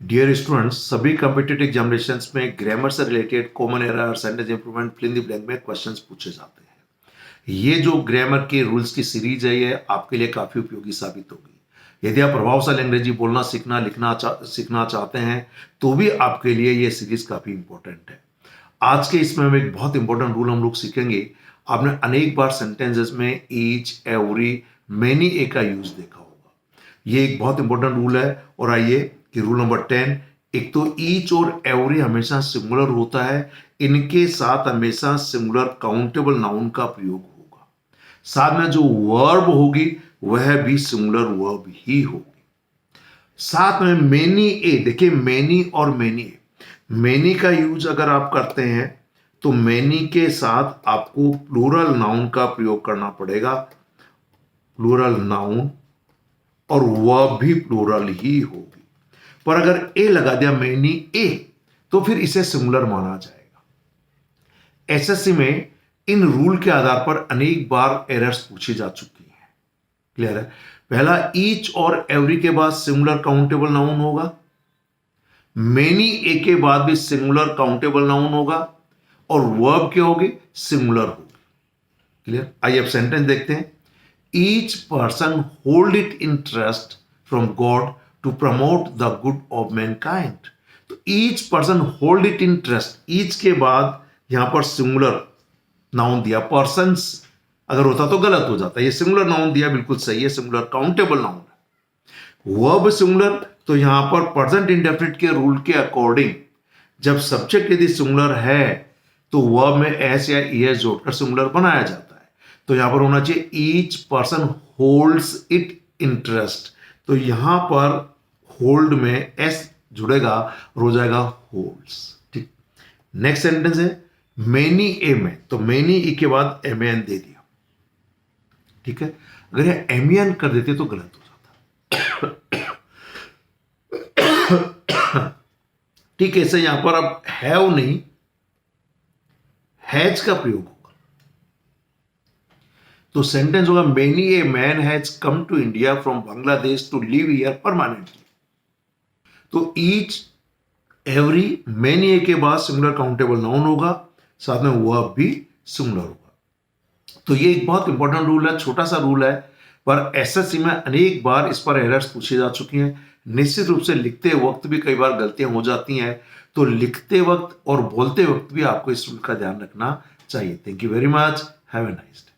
Dear students, सभी competitive examinations में grammar से related common error, sentence improvement, fill in the blank में questions पूछे जाते हैं। ये जो ग्रामर के रूल्स की सीरीज है, ये आपके लिए काफी उपयोगी साबित होगी। यदि आप प्रभावशाली अंग्रेजी बोलना सीखना चाहते हैं तो भी आपके लिए ये सीरीज काफी इंपॉर्टेंट है। आज के इसमें हम एक बहुत इंपॉर्टेंट रूल हम लोग सीखेंगे। आपने अनेक बार सेंटेंसेस में ईच, एवरी, मेनी ए का यूज देखा होगा। ये एक बहुत इंपॉर्टेंट रूल है। और आइए कि रूल नंबर 10, एक तो ईच और एवरी हमेशा सिंगुलर होता है, इनके साथ हमेशा सिंगुलर काउंटेबल नाउन का प्रयोग होगा। साथ में जो वर्ब होगी वह भी सिंगुलर वर्ब ही होगी। साथ में मेनी ए, देखिए मेनी और मेनी, मेनी का यूज अगर आप करते हैं तो मेनी के साथ आपको प्लूरल नाउन का प्रयोग करना पड़ेगा, प्लूरल नाउन, और वर्ब भी प्लूरल ही होगी। पर अगर ए लगा दिया मेनी ए तो फिर इसे सिंगुलर माना जाएगा। एसएससी में इन रूल के आधार पर अनेक बार एरर्स पूछी जा चुकी हैं। क्लियर है? पहला, ईच और एवरी के बाद सिंगुलर काउंटेबल नाउन होगा, मेनी ए के बाद भी सिंगुलर काउंटेबल नाउन होगा, और वर्ब क्या होगी? सिंगुलर होगी। क्लियर? आइए अब सेंटेंस देखते हैं। Each person hold it in trust from God to promote the good of mankind. तो each person hold it in trust, each के बाद यहां पर सिंगुलर नाउन दिया, पर्सन्स अगर होता तो गलत हो जाता, ये सिंगुलर नाउन दिया, बिल्कुल सही है, सिंगुलर काउंटेबल नाउन है। वर्ब सिंगुलर, तो यहां पर प्रेजेंट इंडेफिनिट के रूल के अकॉर्डिंग जब सब्जेक्ट यदि सिंगुलर है तो वर्ब में एस या ईएस जोड़कर सिंगुलर बनाया जाता है। तो यहां पर होना चाहिए each person holds it interest, तो यहां पर होल्ड में एस जुड़ेगा और हो जाएगा होल्ड्स। ठीक। नेक्स्ट सेंटेंस है मेनी ए में, तो मेनी ई के बाद एमएन दे दिया। ठीक है, अगर ये एमएन कर देते तो गलत हो जाता। ठीक है, ऐसे यहां पर अब हैव नहीं, हैज का प्रयोग होगा। तो सेंटेंस होगा many a man has come to India from Bangladesh to live here permanently. तो ईच, एवरी, मेनी ए के बाद सिंगुलर काउंटेबल नाउन होगा, साथ में वर्ब भी सिंगुलर होगा। तो ये एक बहुत इंपॉर्टेंट रूल है, छोटा सा रूल है, पर एसएससी में अनेक बार इस पर एरर्स पूछी जा चुकी हैं। निश्चित रूप से लिखते वक्त भी कई बार गलतियां हो जाती हैं, तो लिखते वक्त और बोलते वक्त भी आपको इस रूल का ध्यान रखना चाहिए। Thank you very much, have a nice day.